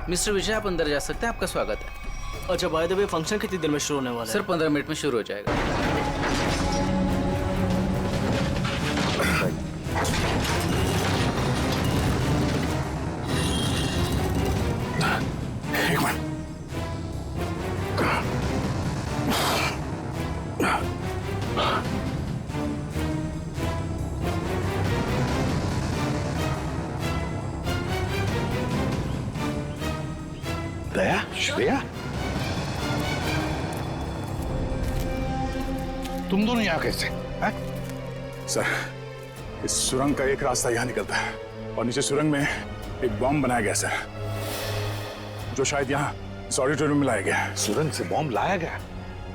Mister विजय, आप अंदर जा सकते हैं, आपका स्वागत है। अच्छा, बाय द वे फंक्शन कितनी देर में शुरू होने वाला है? सर 15 मिनट में शुरू हो जाएगा। एक मिनट। दया, श्रेया, तुम दोनों यहाँ कैसे हैं? सर, इस सुरंग का एक रास्ता यहाँ निकलता है और नीचे सुरंग में एक बॉम्ब बनाया गया सर, जो शायद यहाँ इस ऑडिटोरियम में लाया गया है। सुरंग से बॉम्ब लाया गया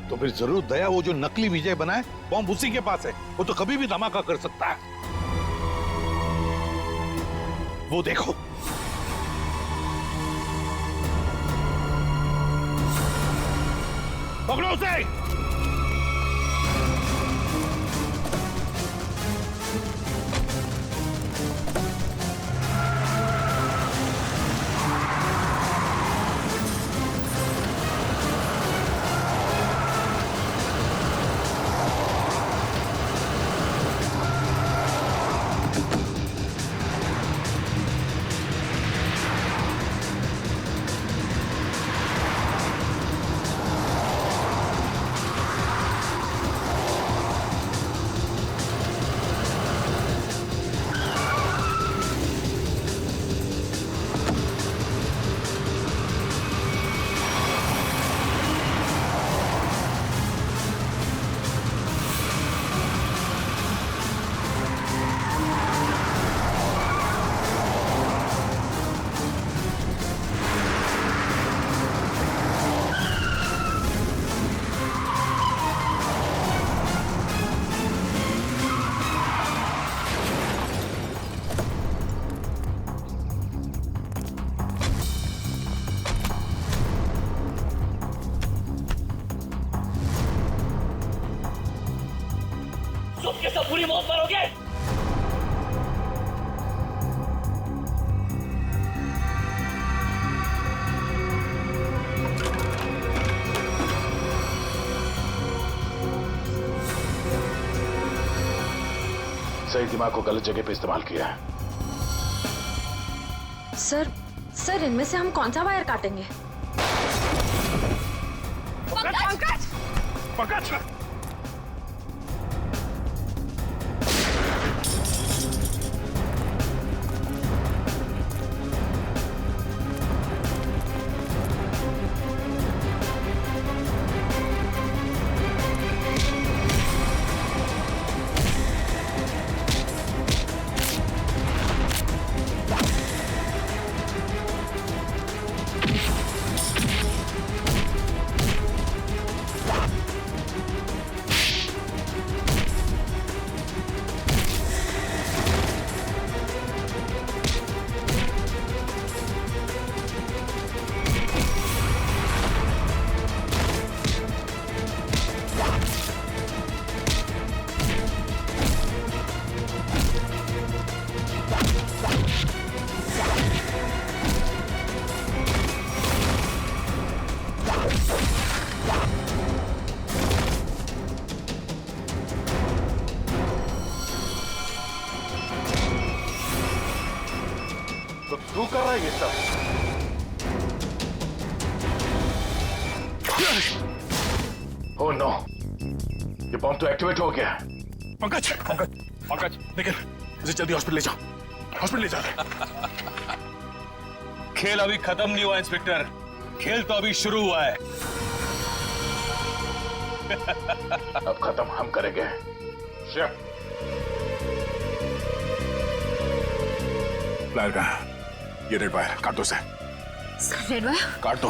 तो फिर जरूर दया वो जो नकली विजय बना है बॉम्ब उसी के पास है। वो तो कभी भी धमाका कर सकता है। वो देखो, पकड़ो उसे। सबके सब पूरी मौत मरोगे। सही दिमाग को गलत जगह पे इस्तेमाल किया है। सर इनमें से हम कौन सा वायर काटेंगे? पंकज! पंकज! तो तू कर रहा है ये सब? ओह नो, ये बॉम्ब तो एक्टिवेट हो गया। पंकज! पंकज! पंकज! निकल, इसे जल्दी हॉस्पिटल ले जाओ। हॉस्पिटल ले जाओ। खेल अभी खत्म नहीं हुआ इंस्पेक्टर, खेल तो अभी शुरू हुआ है। अब खत्म हम करेंगे। प्लायर कहाँ? ये रेड वायर काट दो उसे। Red wire? काट दो।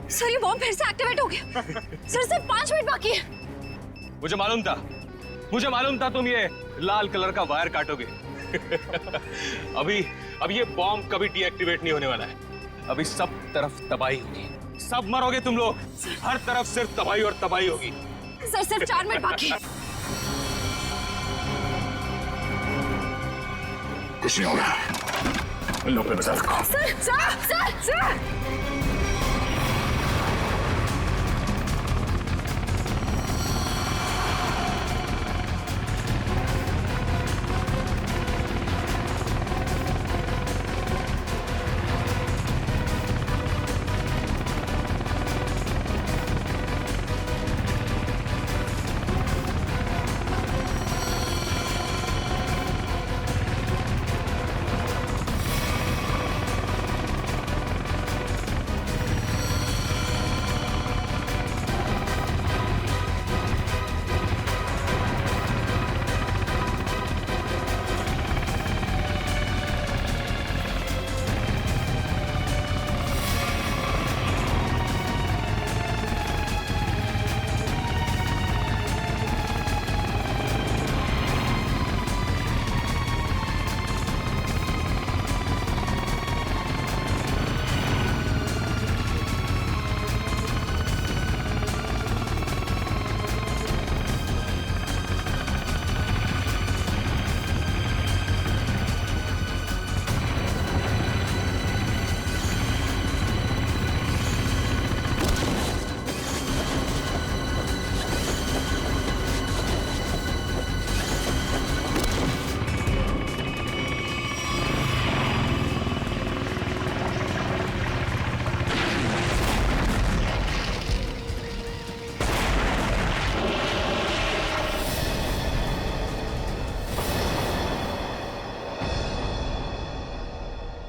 सर ये बॉम्ब फिर से एक्टिवेट हो गया। सर सिर्फ 5 मिनट बाकी है। मुझे मालूम था तुम ये लाल कलर का वायर काटोगे। अब ये बॉम्ब कभी डीएक्टिवेट नहीं होने वाला है। अभी सब तरफ तबाही होगी। सब मरोगे तुम लोग। हर तरफ सिर्फ तबाही और तबाही होगी। सर सिर्फ 4 मिनट बाकी। कुछ नहीं होगा, इन लोग पे बचा रखो। Sir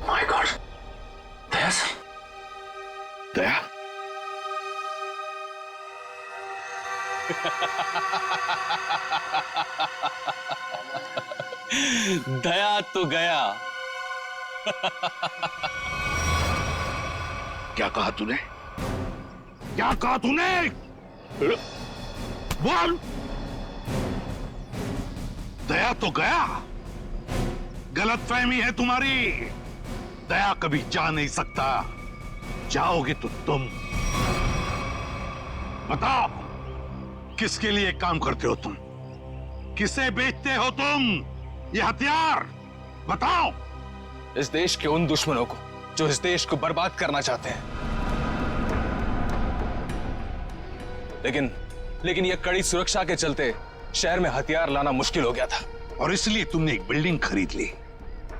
my god, Daya sir. Daya? Daya तो गया। क्या कहा तूने? क्या कहा तूने? बोल। दया तो गया। गलतफहमी है तुम्हारी। दया कभी जा नहीं सकता। जाओगे तो तुम। बताओ, किसके लिए काम करते हो तुम? किसे बेचते हो तुम ये हथियार? बताओ। इस देश के उन दुश्मनों को जो इस देश को बर्बाद करना चाहते हैं। लेकिन यह कड़ी सुरक्षा के चलते शहर में हथियार लाना मुश्किल हो गया था। और इसलिए तुमने एक बिल्डिंग खरीद ली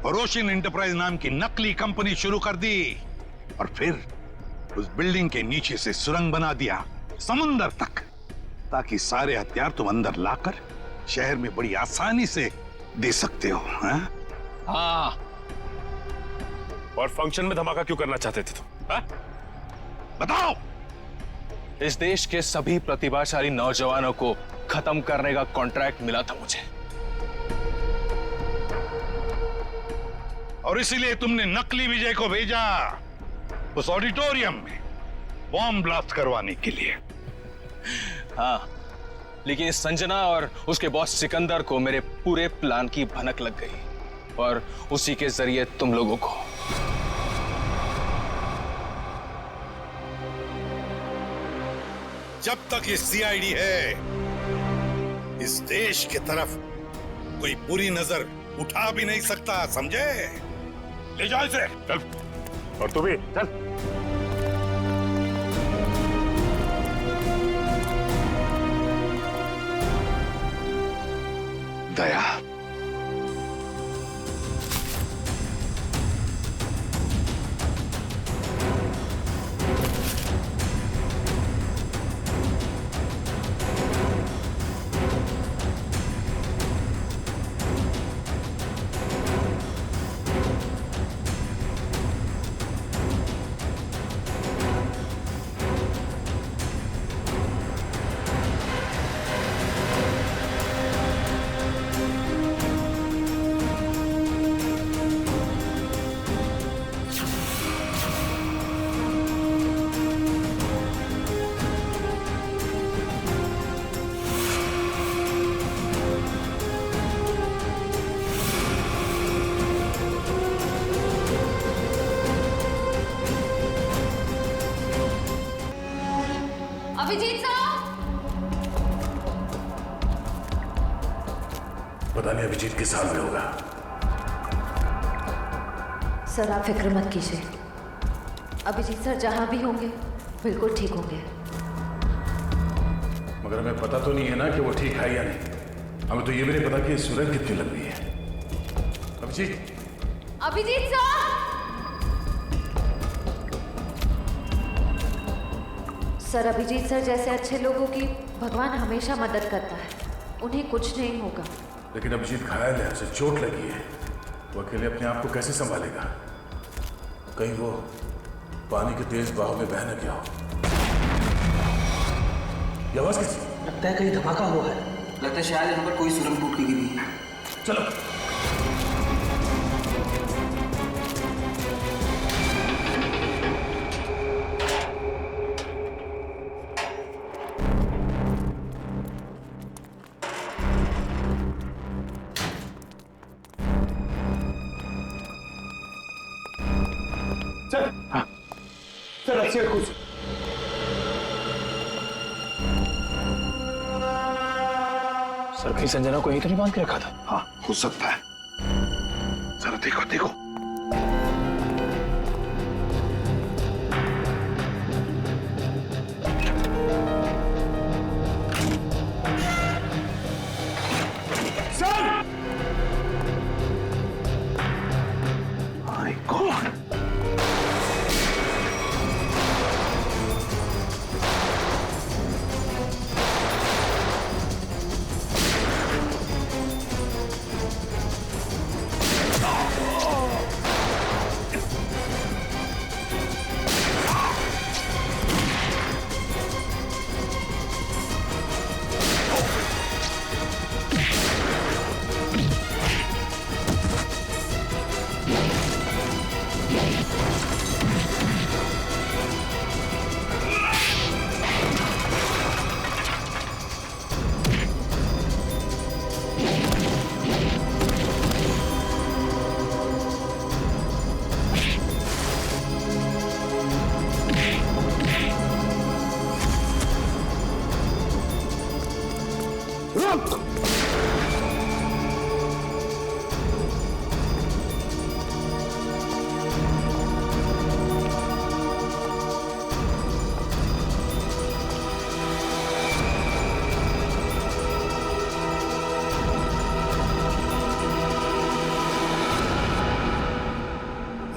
और रोशन एंटरप्राइज नाम की नकली कंपनी शुरू कर दी। और फिर उस बिल्डिंग के नीचे से सुरंग बना दिया समुंदर तक, ताकि सारे हथियार तुम अंदर लाकर शहर में बड़ी आसानी से दे सकते हो। हाँ, और फंक्शन में धमाका क्यों करना चाहते थे तुम? हाँ? बताओ। इस देश के सभी प्रतिभाशाली नौजवानों को खत्म करने का कॉन्ट्रैक्ट मिला था मुझे। और इसीलिए तुमने नकली विजय को भेजा उस ऑडिटोरियम में बॉम्ब ब्लास्ट करवाने के लिए। हाँ, लेकिन संजना और उसके बॉस सिकंदर को मेरे पूरे प्लान की भनक लग गई और उसी के जरिए तुम लोगों को। जब तक ये सीआईडी है, इस देश की तरफ कोई बुरी नजर उठा भी नहीं सकता, समझे? ले जाओ इसे। चल, और तू भी चल। दया, अभिजीत सर! पता नहीं अभिजीत किस हाल में होगा। सर आप फिक्र मत कीजिए, अभिजीत सर जहां भी होंगे बिल्कुल ठीक होंगे। मगर हमें पता तो नहीं है ना कि वो ठीक है या नहीं। हमें तो ये भी नहीं पता कि सुरंग कितनी लंबी है। Abhijit! Abhijit sir! Sir Abhijit sir जैसे अच्छे लोगों की भगवान हमेशा मदद करता है, उन्हें कुछ नहीं होगा। लेकिन अभिजीत घायल है, उसे चोट लगी है, वो अकेले अपने आप को कैसे संभालेगा? कहीं वो पानी के तेज बहाव में बह न गया हो। ये आवाज किसकी? लगता है कहीं धमाका हुआ है। लगता है शायद यहाँ पर कोई सुरंग टूट के गिरी है। चलो। सर अच्छे कुछ सर कहीं संजना को यहीं तो नहीं बांध के रखा था? हाँ, हो सकता है। जरा देखो देखो। My God!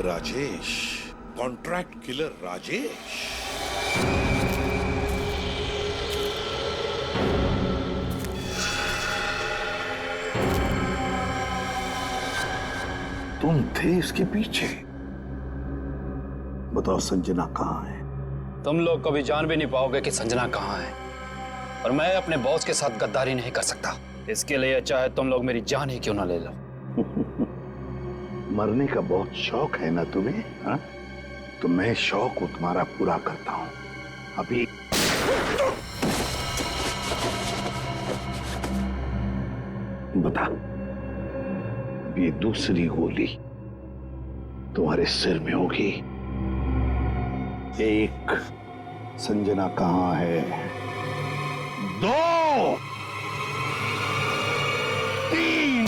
Rajesh, contract killer Rajesh. तुम थे इसके पीछे? बताओ संजना कहाँ है? तुम लोग कभी जान भी नहीं पाओगे कि संजना कहाँ है, और मैं अपने बॉस के साथ गद्दारी नहीं कर सकता। इसके लिए चाहे तुम लोग मेरी जान ही क्यों ना ले लो। मरने का बहुत शौक है ना तुम्हें? हा? तो मैं शौक तुम्हारा पूरा करता हूं। अभी बता, ये दूसरी गोली तुम्हारे सिर में होगी। एक, संजना कहां है? दो, तीन।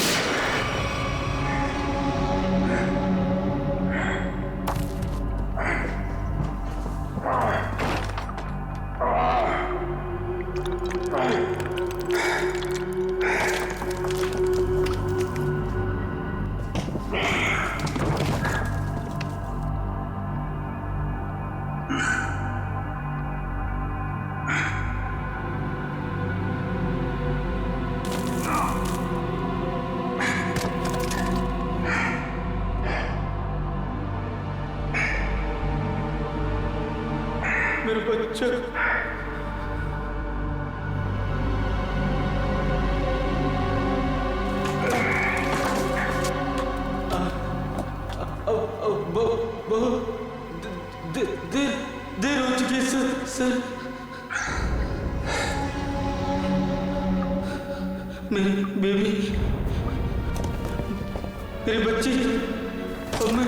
मेरा बच्चा। देर हो चुकी है सर। मेरी बेबी, मेरी बच्ची, और मैं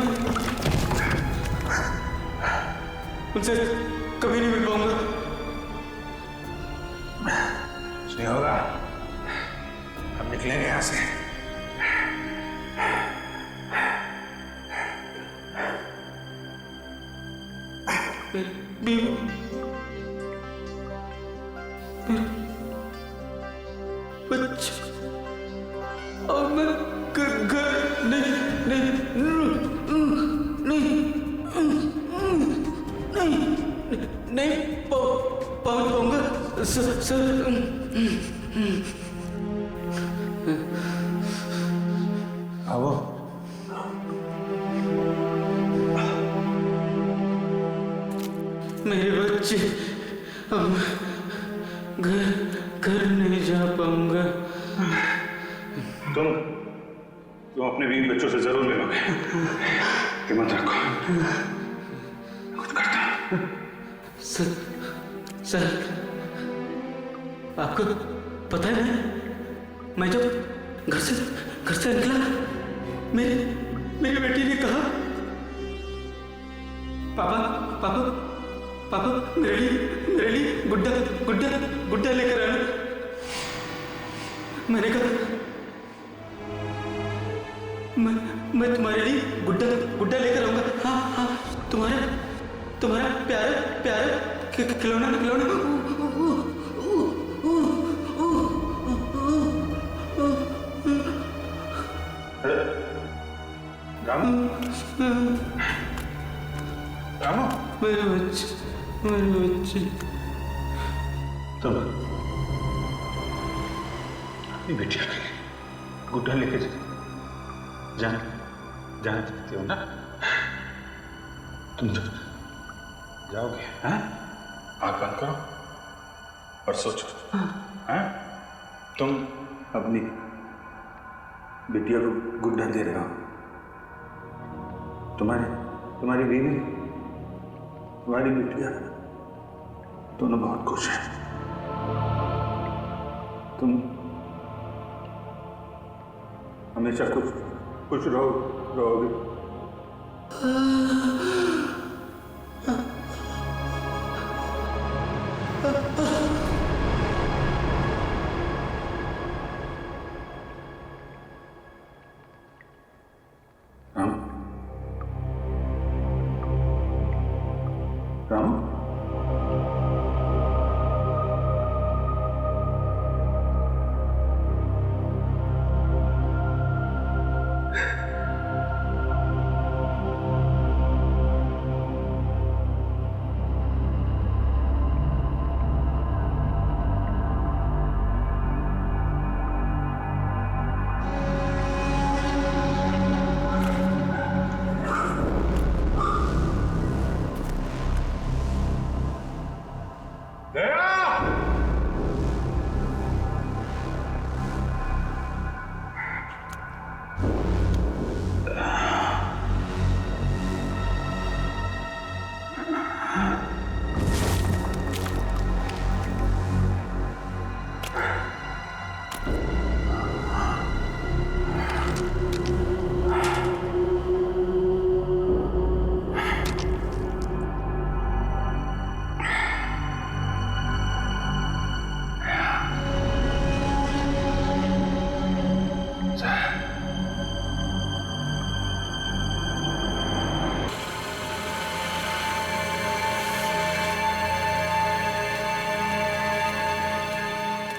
उनसे कभी नहीं मिल पाऊंगा। कुछ नहीं होगा, हम निकलेंगे यहां से। और मैं घर नहीं पहुंच पाऊंगा सर। आओ। मेरे बच्चे, अब घर नहीं जा पाऊंगा। तुम अपने बीवी बच्चों से जरूर मिलोगे, हिम्मत रखो, कुछ करता। सर, आपको पता है मैं जब घर से निकला, मेरी बेटी ने कहा, पापा मेरे लिए गुड्डा लेकर आना। मैंने कहा मैं तुम्हारे लिए गुड्डा लेकर आऊंगा। हाँ, तुम्हारा प्यारा खिलौना। रामू, मेरे बच्चे तुम अपनी बेटिया के लिए गुड्डा लेके जाने देते हो ना? तुम जाओगे? हाँ? आँख बंद करो और सोचो। हाँ? तुम अपनी बिटिया को गुड्डा दे रहे हो, तुम्हारी बीवी, तुम्हारी बिटिया दोनों बहुत खुश हैं। तुम हमेशा खुश रहोगे। राम,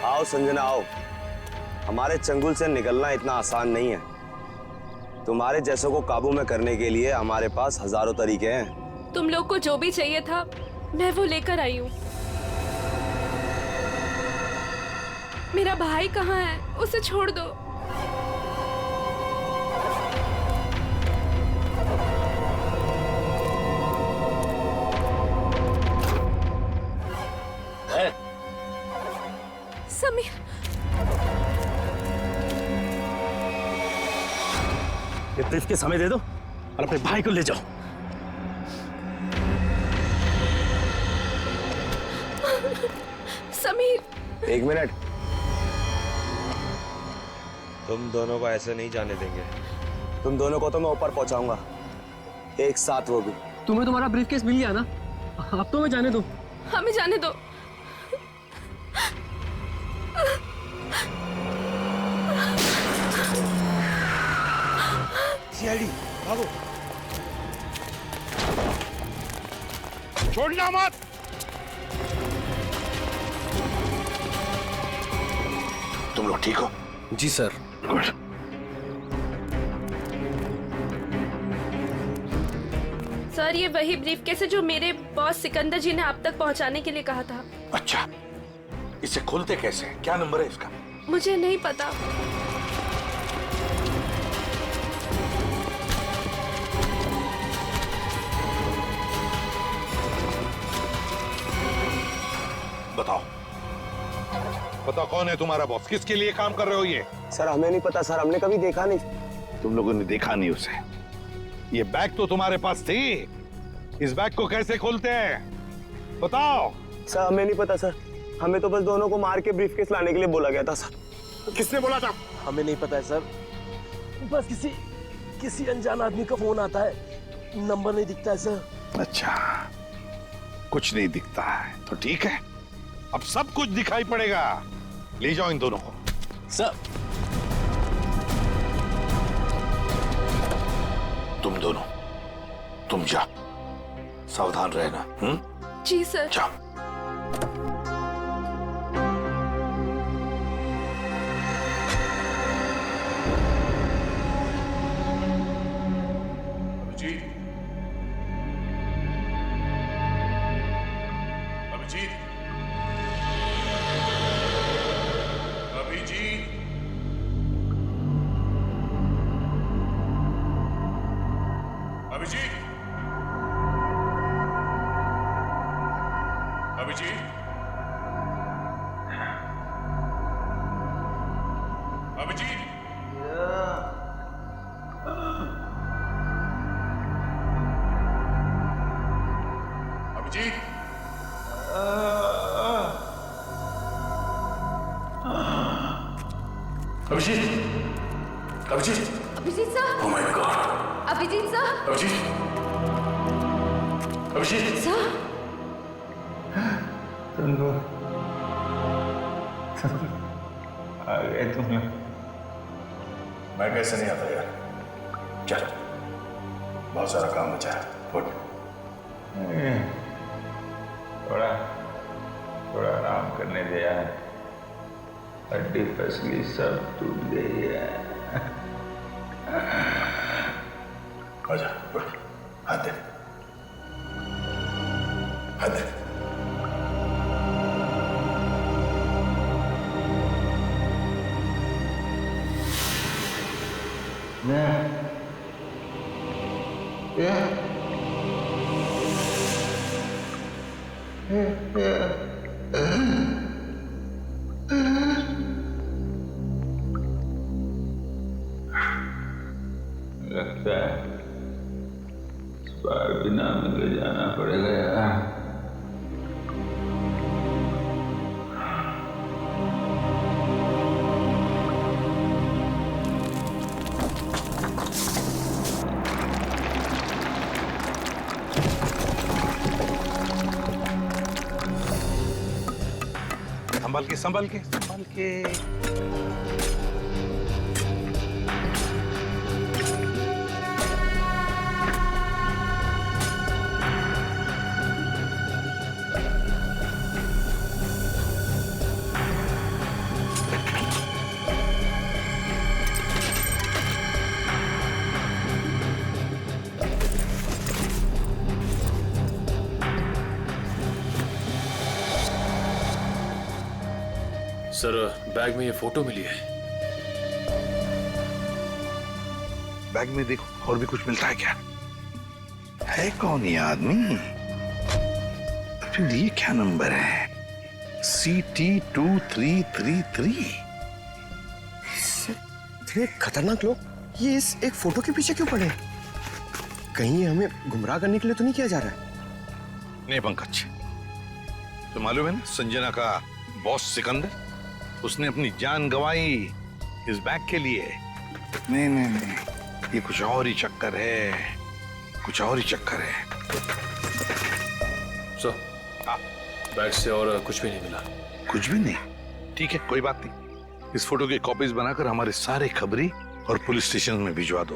आओ संजना आओ, हमारे चंगुल से निकलना इतना आसान नहीं है। तुम्हारे जैसों को काबू में करने के लिए हमारे पास हजारों तरीके हैं। तुम लोग को जो भी चाहिए था मैं वो लेकर आई हूँ। मेरा भाई कहाँ है? उसे छोड़ दो। समीर, ये ब्रीफकेस हमें दे दो और अपने भाई को ले जाओ। समीर, एक मिनट, तुम दोनों को ऐसे नहीं जाने देंगे। तुम दोनों को तो मैं ऊपर पहुंचाऊंगा, एक साथ वो भी। तुम्हें तुम्हारा ब्रीफकेस मिल गया ना, अब तो हमें जाने दो। हमें जाने दो। सीआईडी भागो। छोड़ना मत। तुम लोग ठीक हो? जी सर। गुड। सर ये वही ब्रीफकेस है जो मेरे बॉस सिकंदर जी ने आप तक पहुंचाने के लिए कहा था। अच्छा, इसे खोलते कैसे? क्या नंबर है इसका? मुझे नहीं पता। बताओ, बताओ कौन है तुम्हारा बॉस? किसके लिए काम कर रहे हो ये? सर हमें नहीं पता सर, हमने कभी देखा नहीं। तुम लोगों ने देखा नहीं उसे? ये बैग तो तुम्हारे पास थी, इस बैग को कैसे खोलते हैं बताओ? सर हमें नहीं पता सर, हमें तो बस दोनों को मार के ब्रीफकेस लाने के लिए बोला गया था सर। किसने बोला था? हमें नहीं पता है सर, बस किसी अनजान आदमी का फोन आता है, नंबर नहीं दिखता है सर। अच्छा, कुछ नहीं दिखता है तो ठीक है, अब सब कुछ दिखाई पड़ेगा। ले जाओ इन दोनों को। सर तुम दोनों, तुम जा, सावधान रहना। जी सर। जाओ। Abhijeet, Abhijit, Abhijit, Abhijit, Abhijit, Abhijit, Abhijit, Abhijit, Abhijit, Abhijit sir. Oh my god. Abhijit sir. Abhijeet, Abhijit sir. आ गए तुम लोग। मैं कैसे नहीं आता यार? चल, बहुत सारा काम बचा है। उठ। थोड़ा आराम करने दे यार, हड्डी फसली सब टूट गई है। आजा, उठ, हाथ दे, हाथ दे। लगता है इस बार बिना मिले जाना पड़ेगा यार। संभल के, संभल के, संभल के। सर, बैग में ये फोटो मिली है। बैग में देखो, और भी कुछ मिलता है क्या? है कौन ये आदमी? फिर ये क्या नंबर है? CT2333। इतने खतरनाक लोग ये इस एक फोटो के पीछे क्यों पड़े? कहीं हमें गुमराह करने के लिए तो नहीं किया जा रहा है? नहीं पंकज, तो मालूम है ना संजना का बॉस सिकंदर, उसने अपनी जान गंवाई इस बैग के लिए। नहीं नहीं नहीं, ये कुछ और ही चक्कर है, कुछ और ही चक्कर है। सर, बैग से और कुछ भी नहीं मिला। कुछ भी नहीं? ठीक है, कोई बात नहीं। इस फोटो की कॉपीज बनाकर हमारे सारे खबरी और पुलिस स्टेशन में भिजवा दो।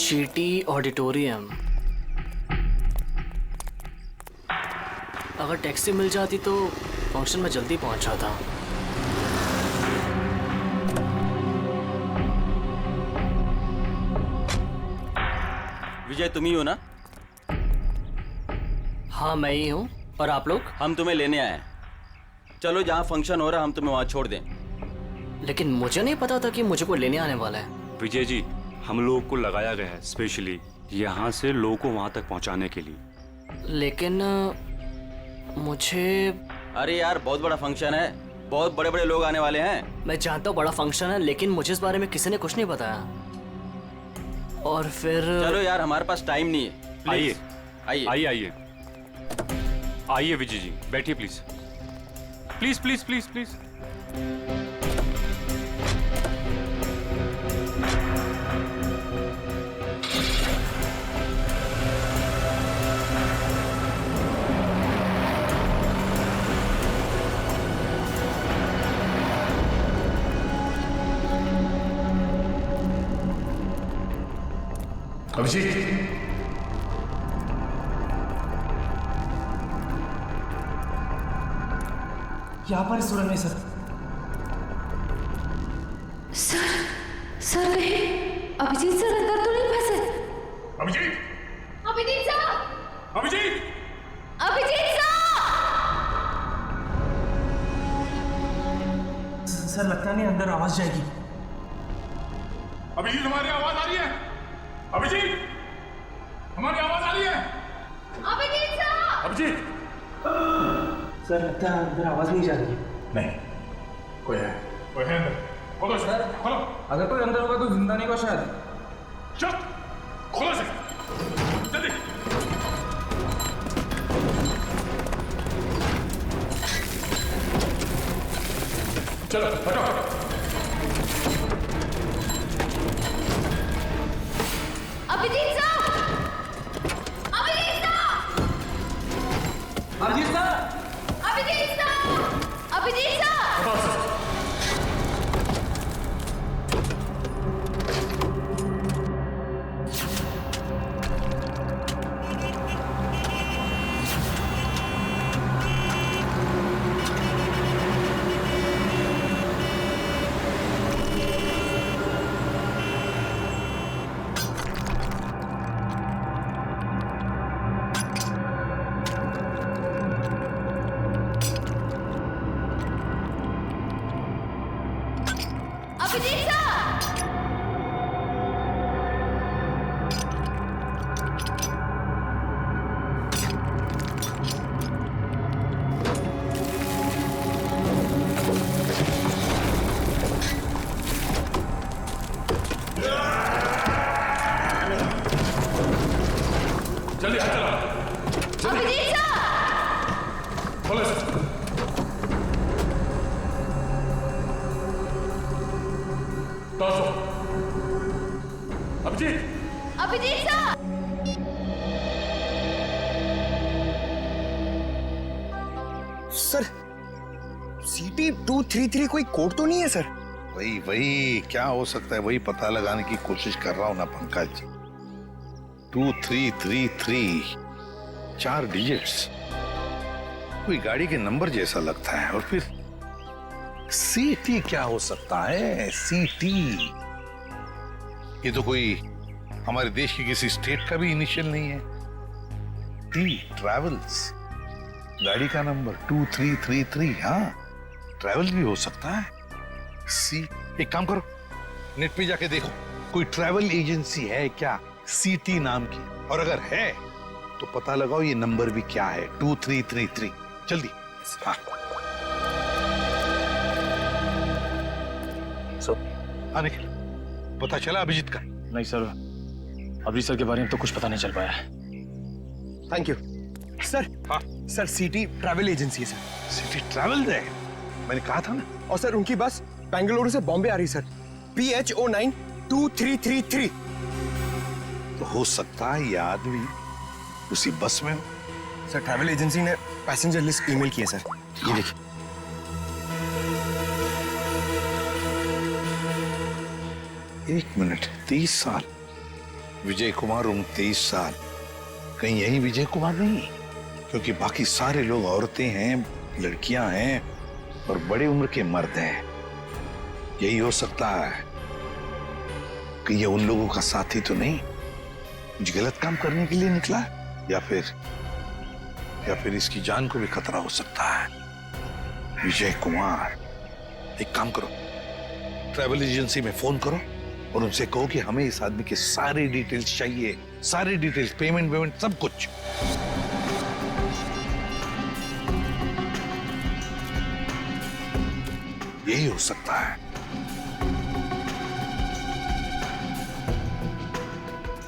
चीटी ऑडिटोरियम। अगर टैक्सी मिल जाती तो फंक्शन में जल्दी पहुंच जाता। विजय तुम ही हो ना? हाँ मैं ही हूँ। और आप लोग? हम तुम्हें लेने आए हैं। चलो जहाँ फंक्शन हो रहा हम तुम्हें वहाँ छोड़ दें। लेकिन मुझे नहीं पता था कि मुझे कोई लेने आने वाला है। विजय जी, हम लोगों को लगाया गया है स्पेशली यहाँ से लोगों को वहां तक पहुंचाने के लिए। लेकिन मुझे... अरे यार बहुत बड़ा फंक्शन है, बहुत बड़े बड़े लोग आने वाले हैं। मैं जानता हूँ बड़ा फंक्शन है, लेकिन मुझे इस बारे में किसी ने कुछ नहीं बताया। और फिर चलो यार हमारे पास टाइम नहीं है। आइए आइए आइए आइए आइए विजय जी, बैठिए please please please please please. Abhijit, यहाँ पर सुरंग है सर। सर कहीं अभिजीत सर अंदर तो नहीं फंसे? अभिजीत, अभिजीत सर, अभिजीत, अभिजीत सर लगता नहीं अंदर आवाज जाएगी। अभिजीत हमारी आवाज आ रही है? अभिजीत, हमारी आवाज आ रही है? अभिजीत सर, अभिजीत। सर लगता है अंदर आवाज नहीं जा रही। नहीं, कोई है अंदर। खोलो सर, खोलो। अगर कोई अंदर होगा तो जिंदा नहीं होगा शायद। चल, खोलो से, जल्दी। चलो हटो। Abhijit sir, Abhijit sir, Abhijit sir, Abhijit sir, Abhijit sir. Abhijit sir, जल्दी हाथ चला। अभिजीत सर, खोलो से। Abhijit, Abhijit sir. Sir CT 233 कोई कोड तो नहीं है सर? वही क्या हो सकता है, वही पता लगाने की कोशिश कर रहा हूं ना पंकज। 2333, 4 डिजिट्स, कोई गाड़ी के नंबर जैसा लगता है। और फिर CT क्या हो सकता है? CT ये तो कोई हमारे देश की किसी स्टेट का भी इनिशियल नहीं है। T ट्रैवल्स, गाड़ी का नंबर 2333। हाँ, ट्रैवल भी हो सकता है। एक काम करो, नेट पे जाके देखो कोई ट्रैवल एजेंसी है क्या CT नाम की, और अगर है तो पता लगाओ ये नंबर भी क्या है, 2333। जल्दी। हाँ हाँ निखिल, पता चला अभिजीत का? नहीं सर, अभिजीत सर के बारे में तो कुछ पता नहीं चल पाया है। Thank you sir. हाँ सर CT ट्रैवल एजेंसी है सर। CT ट्रैवल है, मैंने कहा था ना। और सर उनकी बस बेंगलुरु से बॉम्बे आ रही सर, PH09 2333। तो हो सकता है ये आदमी उसी बस में हो। सर ट्रैवल एजेंसी ने पैसेंजर लिस्ट ईमेल की है सर, ये देखिए। एक मिनट, 30 साल विजय कुमार उम्र 23 साल। कहीं यही विजय कुमार नहीं? क्योंकि बाकी सारे लोग औरतें हैं, लड़कियां हैं और बड़े उम्र के मर्द हैं। यही हो सकता है कि ये उन लोगों का साथी तो नहीं, कुछ गलत काम करने के लिए निकला, या फिर इसकी जान को भी खतरा हो सकता है। विजय कुमार, एक काम करो, ट्रैवल एजेंसी में फोन करो और उनसे कहो कि हमें इस आदमी के सारी डिटेल्स चाहिए, सारी डिटेल्स, पेमेंट सब कुछ। यही हो सकता है।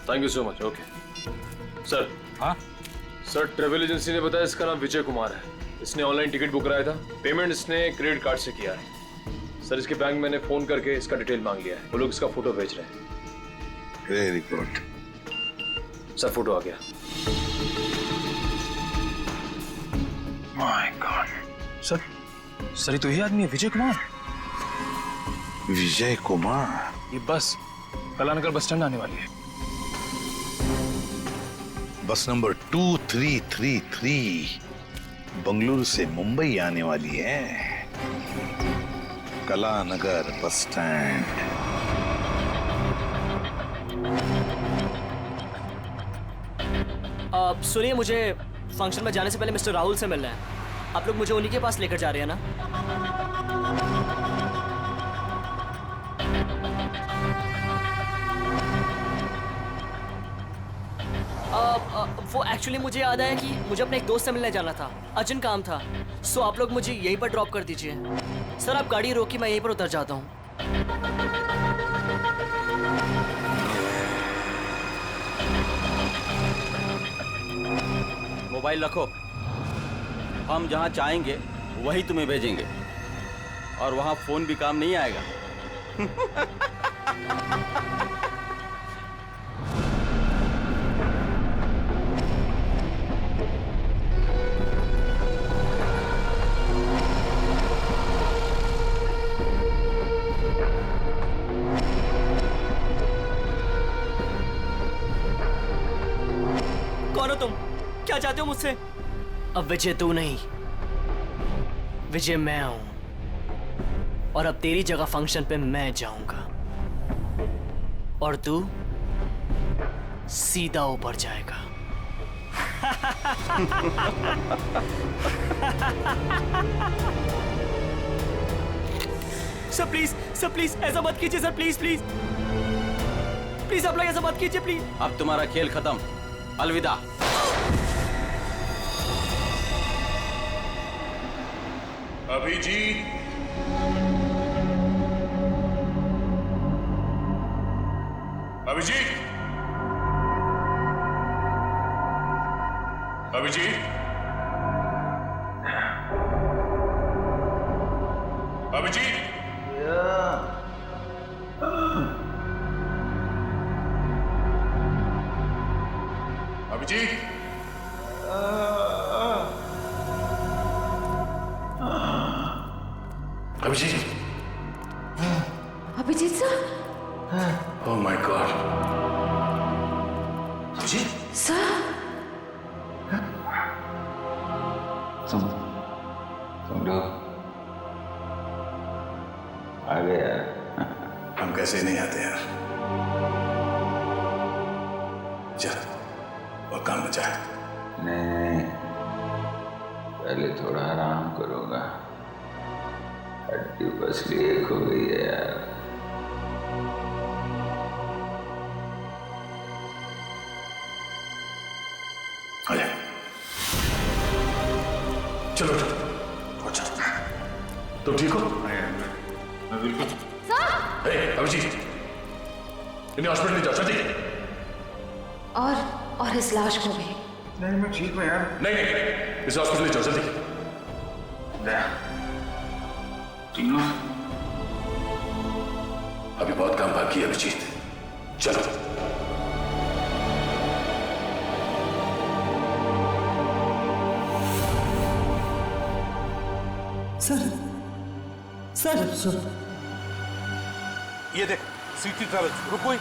Thank you so much. Okay sir. हाँ सर, ट्रेवल एजेंसी ने बताया इसका नाम विजय कुमार है। इसने ऑनलाइन टिकट बुक कराया था, पेमेंट इसने क्रेडिट कार्ड से किया है। सर, इसके बैंक मैंने फोन करके इसका डिटेल मांग लिया है, वो लोग इसका फोटो भेज रहे हैं। वेरी गुड सर, फोटो आ गया। My God. सर ये तो यही आदमी है, विजय कुमार। विजय कुमार? ये बस कलानगर बस स्टैंड आने वाली है। बस नंबर 2333 बंगलुरु से मुंबई आने वाली है। Kalanagar bus stand. सुनिए, मुझे फंक्शन में जाने से पहले मिस्टर राहुल से मिलना है। आप लोग मुझे उन्हीं के पास लेकर जा रहे हैं ना? वो एक्चुअली मुझे याद आया कि मुझे अपने एक दोस्त से मिलने जाना था, अर्जेंट काम था। सो आप लोग मुझे यहीं पर ड्रॉप कर दीजिए। सर, आप गाड़ी रोकी, मैं यहीं पर उतर जाता हूँ। मोबाइल रखो, हम जहाँ चाहेंगे वही तुम्हें भेजेंगे, और वहाँ फोन भी काम नहीं आएगा। कौन हो तुम? क्या चाहते हो मुझसे? अब विजय तू नहीं, विजय मैं हूं, और अब तेरी जगह फंक्शन पे मैं जाऊंगा और तू सीधा ऊपर जाएगा। सर प्लीज ऐसा मत कीजिए सर, प्लीज प्लीज प्लीज आप लोग ऐसा मत कीजिए प्लीज। अब तुम्हारा खेल खत्म, अलविदा। Abhijit, Abhijit, Abhijit, Abhijit, Abhijit, Abhijit, Abhijit sir. Oh my god. Abhijit sir, तुम लोग आ गए यार। हम कैसे नहीं आते यार। जा और काम बचा है। नहीं, पहले थोड़ा आराम करूंगा, हड्डी पसली एक हो गई है यार। आजा, चलो अच्छा, तुम ठीक हो? मैं बिल्कुल। अभिजीत, इन्हें हॉस्पिटल ले जाओ जल्दी। और इस लाश को भी। नहीं, मैं ठीक हूँ यार। नहीं, इस हॉस्पिटल ले जाओ जल्दी। तीनों अभी बहुत काम बाकी है अभिजीत, चलो। सर ये देख, सिटी ट्रैवल्स, रुको ही।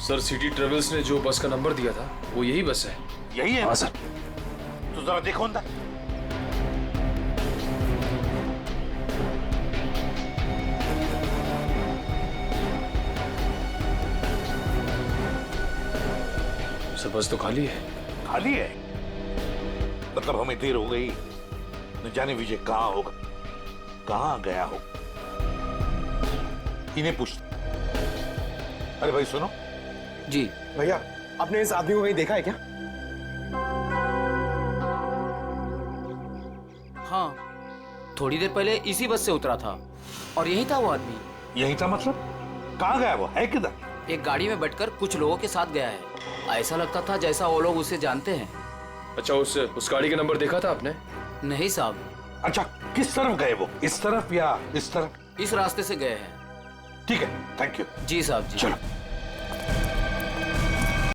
सर सिटी ट्रेवल्स ने जो बस का नंबर दिया था वो यही बस है। यही है? हाँ सर। तो जरा देखो अंदर। सर बस तो खाली है। खाली है? मतलब हमें देर हो गई, न जाने विजय कहाँ होगा, कहाँ गया हो। इन्हें पूछ। अरे भाई सुनो। जी भैया, आपने इस आदमी को कहीं देखा है क्या? हाँ, थोड़ी देर पहले इसी बस से उतरा था और यही था वो आदमी। यही था मतलब? कहाँ गया वो? है किधर? एक गाड़ी में बैठकर कुछ लोगों के साथ गया है। ऐसा लगता था जैसा वो लोग उसे जानते हैं। अच्छा, उस गाड़ी का नंबर देखा था आपने? नहीं साहब। अच्छा, किस तरफ गए वो? इस तरफ या इस तरफ? इस रास्ते से गए हैं। ठीक है, थैंक यू। जी साहब जी। चलो।